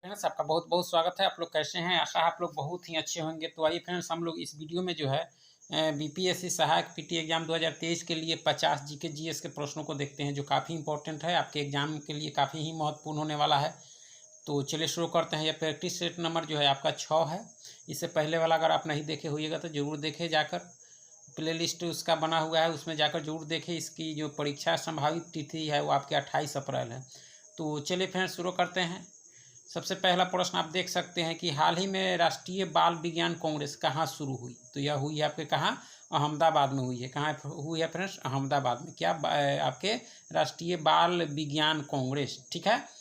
Friends, आपका बहुत बहुत स्वागत है। आप लोग कैसे हैं? आशा है आप लोग बहुत ही अच्छे होंगे। तो आइए फ्रेंड्स, हम लोग इस वीडियो में जो है बीपीएससी सहायक पीटी एग्जाम 2023 के लिए 50 जीके जीएस के प्रश्नों को देखते हैं, जो काफ़ी इंपॉर्टेंट है, आपके एग्जाम के लिए काफ़ी ही महत्वपूर्ण होने वाला है। तो चलिए शुरू करते हैं। यह प्रैक्टिस सेट नंबर जो है आपका 6 है। इससे पहले वाला अगर आप नहीं देखे होइएगा तो ज़रूर देखें जाकर, प्लेलिस्ट उसका बना हुआ है, उसमें जाकर जरूर देखें। इसकी जो परीक्षा संभावित तिथि है वो आपके 28 अप्रैल है। तो चलिए फ्रेंड्स शुरू करते हैं। सबसे पहला प्रश्न आप देख सकते हैं कि हाल ही में राष्ट्रीय बाल विज्ञान कांग्रेस कहाँ शुरू हुई? तो यह हुई है आपके कहाँ? अहमदाबाद में हुई है। कहाँ हुई है फ्रेंड्स? अहमदाबाद में। क्या आपके राष्ट्रीय बाल विज्ञान कांग्रेस, ठीक है।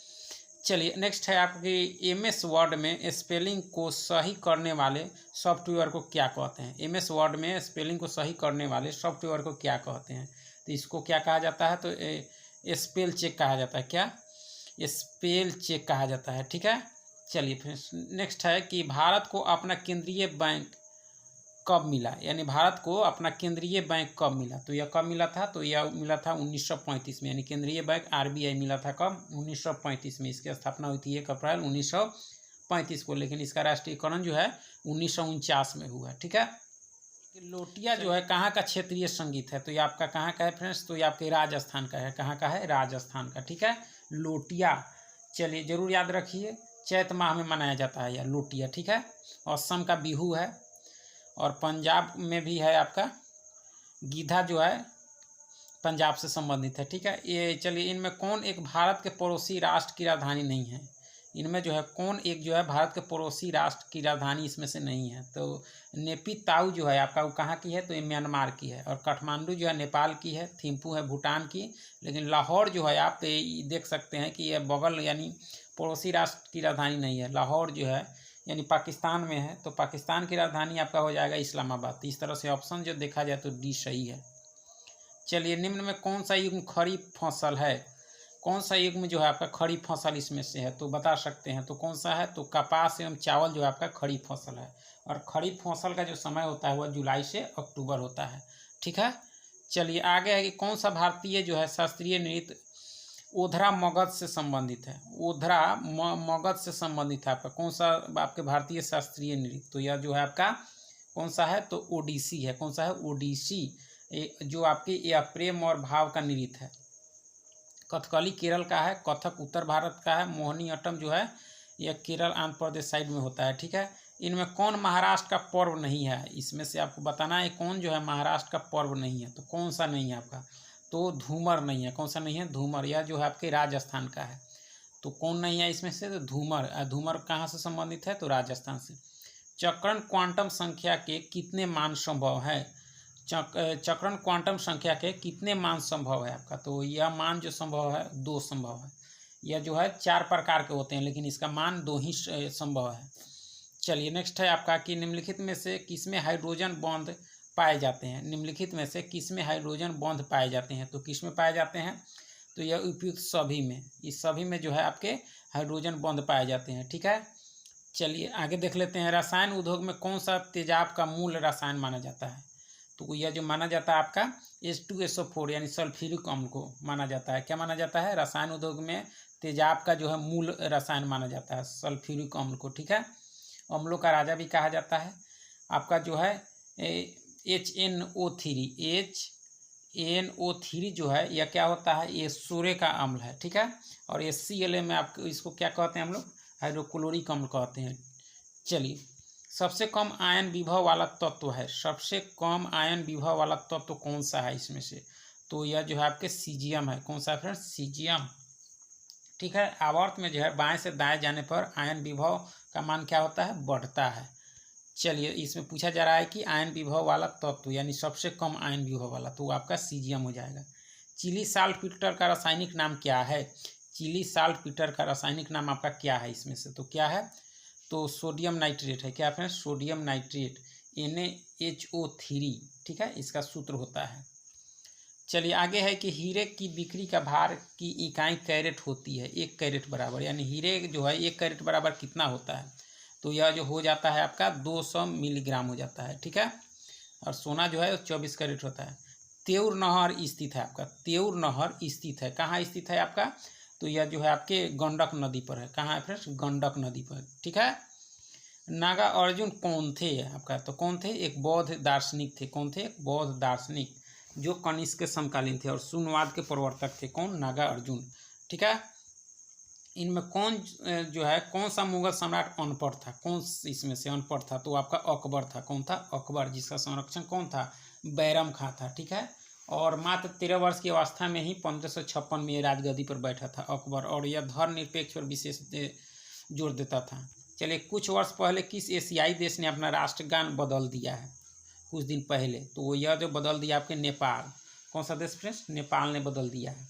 चलिए नेक्स्ट है आपकी एमएस वर्ड में स्पेलिंग को सही करने वाले सॉफ्टवेयर को क्या कहते हैं? एमएस वर्ड में स्पेलिंग को सही करने वाले सॉफ्टवेयर को क्या कहते हैं? तो इसको क्या कहा जाता है? तो स्पेल चेक कहा जाता है। क्या? स्पेल चेक कहा जाता है, ठीक है। चलिए फिर नेक्स्ट है कि भारत को अपना केंद्रीय बैंक कब मिला? यानी भारत को अपना केंद्रीय बैंक कब मिला? तो यह कब मिला था? तो यह मिला था 1935 में। यानी केंद्रीय बैंक आरबीआई मिला था कब? 1935 में। इसकी स्थापना हुई थी 1 अप्रैल 1935 को, लेकिन इसका राष्ट्रीयकरण जो है 1949 में हुआ, ठीक है। लोटिया जो है कहाँ का क्षेत्रीय संगीत है? तो ये आपका कहाँ का है फ्रेंड्स? तो ये आपके राजस्थान का है। कहाँ का है? राजस्थान का, ठीक है। लोटिया, चलिए जरूर याद रखिए, चैत माह में मनाया जाता है यह लोटिया, ठीक है। असम का बिहू है, और पंजाब में भी है आपका गीधा, जो है पंजाब से संबंधित है, ठीक है। ये चलिए, इनमें कौन एक भारत के पड़ोसी राष्ट्र की राजधानी नहीं है? इनमें जो है कौन एक जो है भारत के पड़ोसी राष्ट्र की राजधानी इसमें से नहीं है? तो नेपीताऊ जो है आपका वो कहाँ की है? तो ये म्यांमार की है। और काठमांडू जो है नेपाल की है। थिम्पू है भूटान की। लेकिन लाहौर जो है आप देख सकते हैं कि यह बगल यानी पड़ोसी राष्ट्र की राजधानी नहीं है। लाहौर जो है यानी पाकिस्तान में है, तो पाकिस्तान की राजधानी आपका हो जाएगा इस्लामाबाद। इस तरह से ऑप्शन जो देखा जाए तो डी सही है। चलिए, निम्न में कौन सा युग्म खरीफ फसल है? कौन सा युग्म जो है आपका खरीफ फसल इसमें से है? तो बता सकते हैं तो कौन सा है? तो कपास एवं चावल जो है आपका खरीफ फसल है। और खरीफ फसल का जो समय होता है वह जुलाई से अक्टूबर होता है, ठीक है। चलिए आगे है कि कौन सा भारतीय जो है शास्त्रीय नृत्य ओधरा मगध से संबंधित है? ओधरा मगध से संबंधित है आपका कौन सा आपके भारतीय शास्त्रीय नृत्य? तो यह जो है आपका कौन सा है? तो ओडिसी है। कौन सा है? ओडिसी, जो आपकी यह प्रेम और भाव का नृत्य है। कथकली केरल का है। कथक उत्तर भारत का है। मोहिनी अट्टम जो है यह केरल आंध्र प्रदेश साइड में होता है, ठीक है। इनमें कौन महाराष्ट्र का पर्व नहीं है? इसमें से आपको बताना है कौन जो है महाराष्ट्र का पर्व नहीं है। तो कौन सा नहीं है आपका? तो धूमर नहीं है। कौन सा नहीं है? धूमर। यह जो है आपके राजस्थान का है। तो कौन नहीं है इसमें से? तो धूमर। धूमर कहाँ से संबंधित है? तो राजस्थान से। चक्रण क्वांटम संख्या के कितने मान संभव है? चक्रण क्वांटम संख्या के कितने मान संभव है आपका? तो यह मान जो संभव है 2 संभव है। यह जो है 4 प्रकार के होते हैं, लेकिन इसका मान 2 ही संभव है। चलिए नेक्स्ट है आपका कि निम्नलिखित में से किसमें हाइड्रोजन बॉन्ड पाए जाते हैं? निम्नलिखित में से किसमें हाइड्रोजन बॉन्ड पाए जाते हैं? तो किसमें पाए जाते हैं? तो यह उपयुक्त सभी में, इस सभी में जो है आपके हाइड्रोजन बॉन्ड पाए जाते हैं, ठीक है। चलिए आगे देख लेते हैं। रसायन उद्योग में कौन सा तेजाब का मूल रसायन माना जाता है? तो यह जो माना जाता है आपका H2SO4 यानी सल्फ्यूरिक अम्ल को माना जाता है। क्या माना जाता है? रसायन उद्योग में तेजाब का जो है मूल रसायन माना जाता है सल्फ्यूरिक अम्ल को, ठीक है। अम्लों का राजा भी कहा जाता है। आपका जो है HNO3 जो है यह क्या होता है? ये सूर्य का अम्ल है, ठीक है। और HCl में आप इसको क्या कहते हैं हम लोग? हाइड्रोक्लोरिक अम्ल कहते हैं। चलिए, सबसे कम आयन विभव वाला तत्व है। सबसे कम आयन विभव वाला तत्व कौन सा है इसमें से? तो यह जो है आपके सीजियम है। कौन सा है फ्रेंड्स? सीजियम, ठीक है। आवर्त में जो है बाएं से दाएं जाने पर आयन विभव का मान क्या होता है? बढ़ता है। चलिए, इसमें पूछा जा रहा है कि आयन विभव वाला तत्व यानी सबसे कम आयन विभव वाला, तो आपका सीजियम हो जाएगा। चिली साल्टपीटर का रासायनिक नाम क्या है? चिली साल्टपीटर का रासायनिक नाम आपका क्या है इसमें से? तो क्या है? तो सोडियम नाइट्रेट है। क्या फ्रेंड्स? सोडियम नाइट्रेट, NaHO3, ठीक है, इसका सूत्र होता है। चलिए आगे है कि हीरे की बिक्री का भार की इकाई कैरेट होती है। 1 कैरेट बराबर, यानी हीरे जो है 1 कैरेट बराबर कितना होता है? तो यह जो हो जाता है आपका 200 मिलीग्राम हो जाता है, ठीक है। और सोना जो है 24 कैरेट होता है। त्योर नहर स्थित है आपका। त्योर नहर स्थित है कहाँ स्थित है आपका? तो यह जो है आपके गंडक नदी पर है। कहाँ है फ्रेंड्स? गंडक नदी पर, ठीक है। नागार्जुन कौन थे आपका? तो कौन थे? एक बौद्ध दार्शनिक थे। कौन थे? एक बौद्ध दार्शनिक जो कनिष्क के समकालीन थे और शून्यवाद के प्रवर्तक थे। कौन? नागार्जुन, ठीक है। इनमें कौन जो है कौन सा मुगल सम्राट अनपढ़ था? कौन इसमें से अनपढ़ था? तो आपका अकबर था। कौन था? अकबर, जिसका संरक्षण कौन था? बैरम खां था, ठीक है। और मात्र 13 वर्ष की अवस्था में ही 1556 में राजगद्दी पर बैठा था अकबर, और यह धर्मनिरपेक्ष पर विशेष जोर देता था। चलिए, कुछ वर्ष पहले किस एशियाई देश ने अपना राष्ट्रगान बदल दिया है? कुछ दिन पहले, तो यह जो बदल दिया आपके नेपाल। कौन सा देश फ्रेंड्स? नेपाल ने बदल दिया है।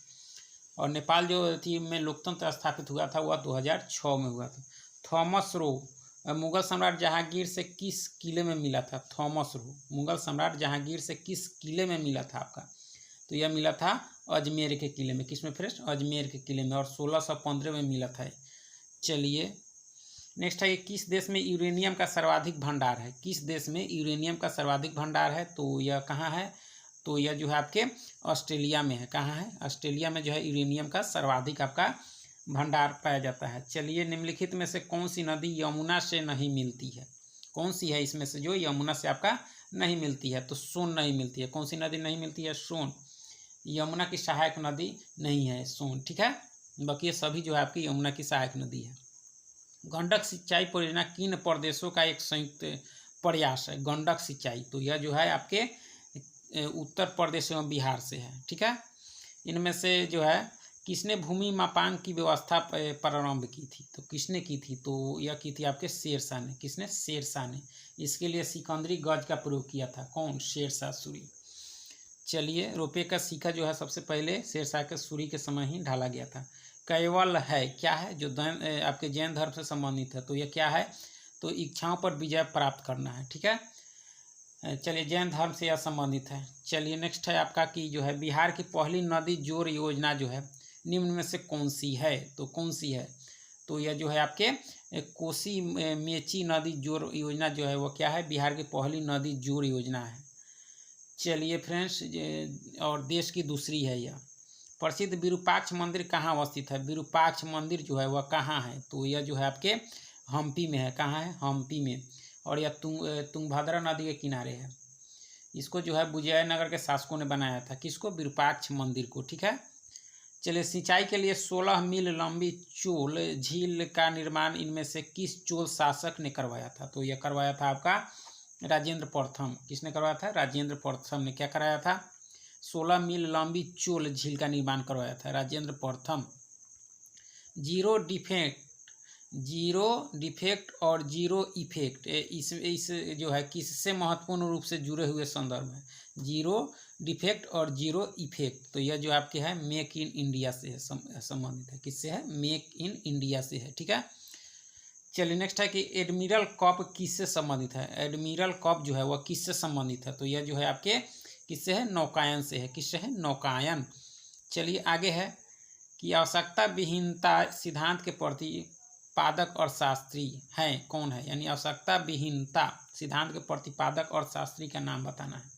और नेपाल जो थी में लोकतंत्र स्थापित हुआ था वह 2006 में हुआ था। थॉमस रो मुगल सम्राट जहांगीर से किस किले में मिला था? थॉमस रो मुगल सम्राट जहांगीर से किस किले में मिला था आपका? तो यह मिला था अजमेर के किले में। किसमें फ्रेंड्स? अजमेर के किले में, और 1615 में मिला था। चलिए नेक्स्ट है, किस देश में यूरेनियम का सर्वाधिक भंडार है? किस देश में यूरेनियम का सर्वाधिक भंडार है? तो यह कहाँ है? तो यह जो है आपके ऑस्ट्रेलिया में है। कहाँ है? ऑस्ट्रेलिया में जो है यूरेनियम का सर्वाधिक आपका भंडार पाया जाता है। चलिए, निम्नलिखित में से कौन सी नदी यमुना से नहीं मिलती है? कौन सी है इसमें से जो यमुना से आपका नहीं मिलती है? तो सोन नहीं मिलती है। कौन सी नदी नहीं मिलती है? सोन। यमुना की सहायक नदी नहीं है सोन, ठीक है। बाकी ये सभी जो है आपकी यमुना की सहायक नदी है। गंडक सिंचाई परियोजना किन प्रदेशों का एक संयुक्त प्रयास है? गंडक सिंचाई, तो यह जो है आपके उत्तर प्रदेश एवं बिहार से है, ठीक है। इनमें से जो है किसने भूमि मापांक की व्यवस्था प्रारंभ की थी? तो किसने की थी? तो यह की थी आपके शेरशाह ने। किसने? शेरशाह ने। इसके लिए सिकंदरी गज का प्रयोग किया था। कौन? शेरशाह सूरी। चलिए, रुपये का सिक्का जो है सबसे पहले शेरशाह के सूरी के समय ही ढाला गया था। कैवल है क्या है? जो आपके जैन धर्म से संबंधित है। तो यह क्या है? तो इच्छाओं पर विजय प्राप्त करना है, ठीक है। चलिए, जैन धर्म से यह संबंधित है। चलिए नेक्स्ट है आपका कि जो है बिहार की पहली नदी जोड़ योजना जो है निम्न में से कौन सी है? तो कौन सी है? तो यह जो है आपके कोसी मेची नदी जोड़ योजना जो है वो क्या है? बिहार की पहली नदी जोड़ योजना है। चलिए फ्रेंड्स, और देश की दूसरी है यह। प्रसिद्ध विरूपाक्ष मंदिर कहाँ अवस्थित है? विरूपाक्ष मंदिर जो है वह कहाँ है? तो यह जो है आपके हम्पी में है। कहाँ है? हम्पी में। और यह तुंगभद्रा नदी के किनारे है। इसको जो है विजयनगर के शासकों ने बनाया था। किसको? विरूपाक्ष मंदिर को, ठीक है। चलिए, सिंचाई के लिए 16 मील लंबी चोल झील का निर्माण इनमें से किस चोल शासक ने करवाया था? तो यह करवाया था आपका राजेंद्र प्रथम। किसने करवाया था? राजेंद्र प्रथम ने क्या कराया था? 16 मील लंबी चोल झील का निर्माण करवाया था राजेंद्र प्रथम। जीरो डिफेक्ट और जीरो इफेक्ट इस जो है किससे महत्वपूर्ण रूप से जुड़े हुए संदर्भ है? जीरो डिफेक्ट और जीरो इफेक्ट, तो यह जो आपके है मेक इन इंडिया से है, संबंधित है। किससे है? मेक इन इंडिया से है, ठीक है। चलिए नेक्स्ट है कि एडमिरल कप किससे संबंधित है? एडमिरल कप जो है वह किससे संबंधित है? तो यह जो है आपके किससे है? नौकायन से है। किससे है? नौकायन। चलिए आगे है कि आवश्यकता विहीनता सिद्धांत के प्रतिपादक और शास्त्री हैं। कौन है? यानी आवश्यकता विहीनता सिद्धांत के प्रतिपादक और शास्त्री का नाम बताना है।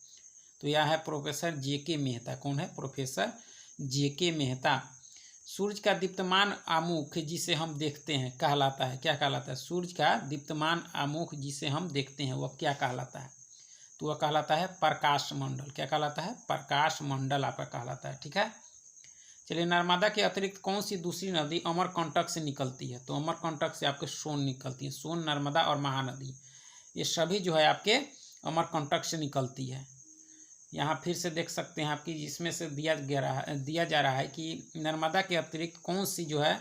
तो यह है प्रोफेसर जेके मेहता। कौन है? प्रोफेसर जेके मेहता। सूर्य का दीप्तमान आमुख जिसे हम देखते हैं कहलाता है, क्या कहलाता है? सूर्य का दीप्तमान आमुख जिसे हम देखते हैं वह क्या कहलाता है? तो वह कहलाता है प्रकाश मंडल। क्या कहलाता है? प्रकाश मंडल आपका कहलाता है, ठीक है। चलिए, नर्मदा के अतिरिक्त कौन सी दूसरी नदी अमरकंटक से निकलती है? तो अमरकंटक से आपके सोन निकलती है। सोन, नर्मदा और महानदी ये सभी जो है आपके अमरकंटक से निकलती है। यहाँ फिर से देख सकते हैं आपकी, जिसमें से दिया जा रहा है कि नर्मदा के अतिरिक्त कौन सी जो है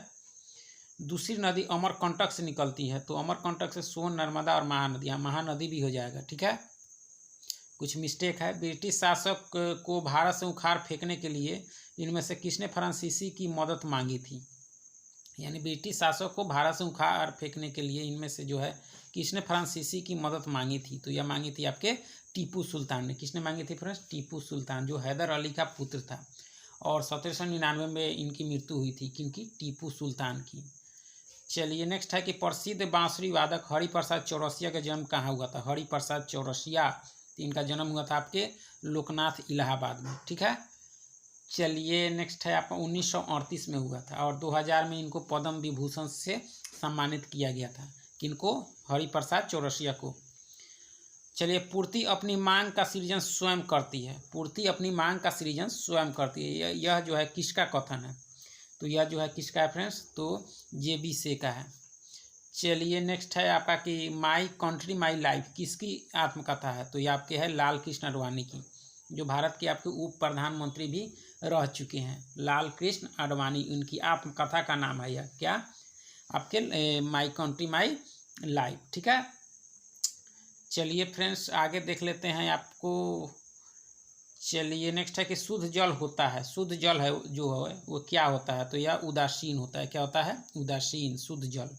दूसरी नदी अमरकंटक से निकलती है? तो अमरकंटक से सोन, नर्मदा और महानदी, यहाँ महानदी भी हो जाएगा, ठीक है। कुछ मिस्टेक है। ब्रिटिश शासक को भारत से उखाड़ फेंकने के लिए इनमें से किसने फ्रांसीसी की मदद मांगी थी? यानी ब्रिटिश शासक को भारत से उखाड़ फेंकने के लिए इनमें से जो है किसने फ्रांसीसी की मदद मांगी थी? तो यह मांगी थी आपके टीपू सुल्तान ने। किसने मांगी थी फ्रेंड्स? टीपू सुल्तान, जो हैदर अली का पुत्र था। और 1799 में इनकी मृत्यु हुई थी। किनकी? टीपू सुल्तान की। चलिए नेक्स्ट है कि प्रसिद्ध बांसुरी वादक हरिप्रसाद चौरसिया का जन्म कहाँ हुआ था? हरिप्रसाद चौरसिया, इनका जन्म हुआ था आपके लोकनाथ इलाहाबाद में, ठीक है। चलिए नेक्स्ट है आपका 1938 में हुआ था और 2000 में इनको पद्म विभूषण से सम्मानित किया गया था। किनको? हरिप्रसाद चौरसिया को। चलिए, पूर्ति अपनी मांग का सृजन स्वयं करती है। पूर्ति अपनी मांग का सृजन स्वयं करती है। यह जो है किसका कथन है? तो यह जो है किसका है फ्रेंड्स? तो JB से का है। चलिए नेक्स्ट है आपका कि माई कंट्री माई लाइफ किसकी आत्मकथा है? तो ये आपके है लाल कृष्ण आडवाणी की, जो भारत के आपके उप प्रधानमंत्री भी रह चुके हैं। लाल कृष्ण आडवाणी, उनकी आत्मकथा का नाम है यह क्या? आपके माई कंट्री माई लाइफ। ठीक है। चलिए फ्रेंड्स आगे देख लेते हैं आपको। चलिए नेक्स्ट है कि शुद्ध जल होता है। शुद्ध जल है जो है वो क्या होता है? तो यह उदासीन होता है। क्या होता है? उदासीन शुद्ध जल।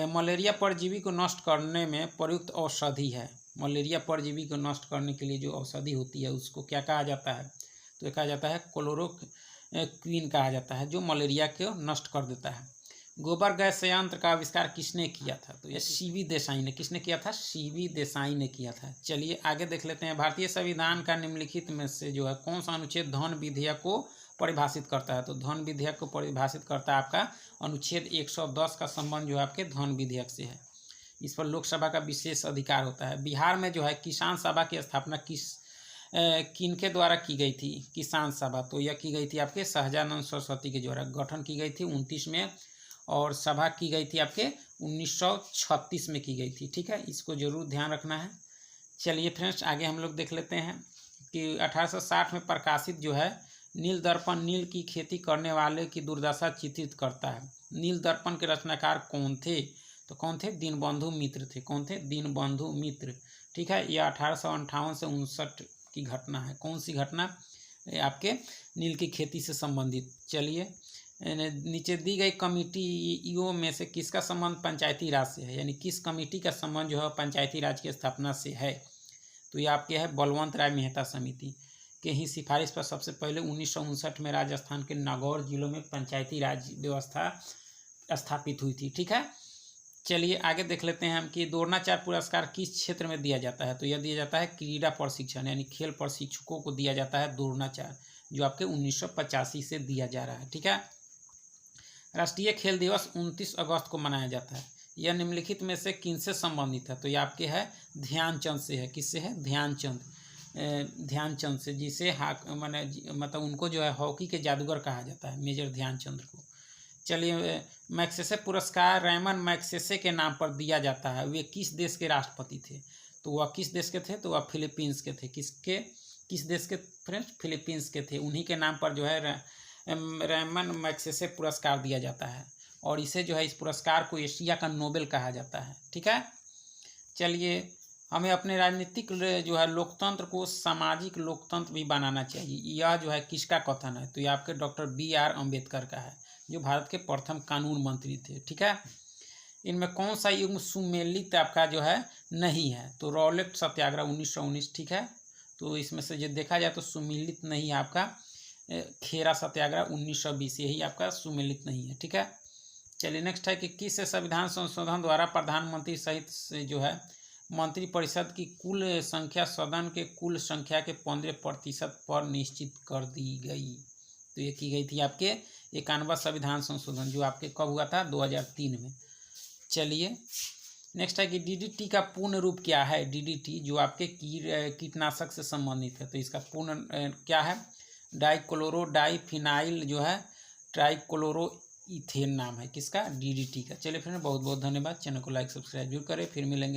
मलेरिया परजीवी को नष्ट करने में प्रयुक्त औषधि है। मलेरिया परजीवी को नष्ट करने के लिए जो औषधि होती है उसको क्या कहा जाता है? तो कहा जाता है क्लोरोक्विन कहा जाता है, जो मलेरिया को नष्ट कर देता है। गोबर गैस संयंत्र का आविष्कार किसने किया था? तो यह CB देसाई ने। किसने किया था? CB देसाई ने किया था। चलिए आगे देख लेते हैं। भारतीय संविधान का निम्नलिखित में से जो है कौन सा अनुच्छेद धन विधेयक को परिभाषित करता है? तो धन विधेयक को परिभाषित करता है आपका अनुच्छेद 110 का संबंध जो है आपके धन विधेयक से है। इस पर लोकसभा का विशेष अधिकार होता है। बिहार में जो है किसान सभा की स्थापना किनके द्वारा की गई थी? किसान सभा। तो यह की गई थी आपके सहजानंद सरस्वती के द्वारा। गठन की गई थी 29 में और सभा की गई थी आपके 1936 में की गई थी। ठीक है, इसको जरूर ध्यान रखना है। चलिए फ्रेंड्स आगे हम लोग देख लेते हैं कि 1860 में प्रकाशित जो है नील दर्पण नील की खेती करने वाले की दुर्दशा चित्रित करता है। नील दर्पण के रचनाकार कौन थे? तो कौन थे? दीनबंधु मित्र थे। कौन थे? दीनबंधु मित्र। ठीक है, यह 1858 से 59 की घटना है। कौन सी घटना? आपके नील की खेती से संबंधित। चलिए नीचे दी गई कमिटियों में से किसका संबंध पंचायती राज से है? यानी किस कमेटी का संबंध जो है पंचायती राज की स्थापना से है? तो ये आपके है बलवंत राय मेहता समिति के ही सिफारिश पर सबसे पहले 1959 में राजस्थान के नागौर जिलों में पंचायती राज व्यवस्था स्थापित हुई थी। ठीक है। चलिए आगे देख लेते हैं हम कि द्रोणाचार्य पुरस्कार किस क्षेत्र में दिया जाता है? तो यह दिया जाता है क्रीड़ा प्रशिक्षण, यानी खेल प्रशिक्षकों को दिया जाता है द्रोणाचार्य, जो आपके 1985 से दिया जा रहा है। ठीक है। राष्ट्रीय खेल दिवस 29 अगस्त को मनाया जाता है। यह निम्नलिखित में से किनसे संबंधित है? तो ये आपके है ध्यानचंद से है। किससे है? ध्यानचंद। ध्यानचंद से, जिसे मतलब उनको जो है हॉकी के जादूगर कहा जाता है, मेजर ध्यानचंद को। चलिए मैग्सेसे पुरस्कार रेमन मैग्सेसे के नाम पर दिया जाता है। वे किस देश के राष्ट्रपति थे? तो वह किस देश के थे? तो वह फिलीपींस के थे। किस देश के फ्रेंड्स? फिलीपींस के थे। उन्हीं के नाम पर जो है रेमन मैग्सेसे पुरस्कार दिया जाता है और इसे जो है इस पुरस्कार को एशिया का नोबेल कहा जाता है। ठीक है। चलिए हमें अपने राजनीतिक जो है लोकतंत्र को सामाजिक लोकतंत्र भी बनाना चाहिए। यह जो है किसका कथन है? तो ये आपके डॉक्टर BR अम्बेडकर का है, जो भारत के प्रथम कानून मंत्री थे। ठीक है। इनमें कौन सा युग्म सुमेलित आपका जो है नहीं है? तो रॉलेट सत्याग्रह 1919। ठीक है। तो इसमें से जो देखा जाए तो सुमेलित नहीं है आपका खेरा सत्याग्रह 1920, यही आपका सुमेलित नहीं है। ठीक है। चलिए नेक्स्ट है कि किस संविधान संशोधन द्वारा प्रधानमंत्री सहित से जो है मंत्रिपरिषद की कुल संख्या सदन के कुल संख्या के 15% पर निश्चित कर दी गई? तो ये की गई थी आपके 91वां संविधान संशोधन, जो आपके कब हुआ था? 2003 में। चलिए नेक्स्ट है कि DDT का पूर्ण रूप क्या है? DDT जो आपके कीटनाशक से संबंधित है, तो इसका पूर्ण क्या है? डाइक्लोरो डाइफिनाइल जो है ट्राइक्लोरो इथेन नाम है किसका? DDT का। चलिए फ्रेंड बहुत बहुत धन्यवाद। चैनल को लाइक सब्सक्राइब जरूर करें। फिर मिलेंगे।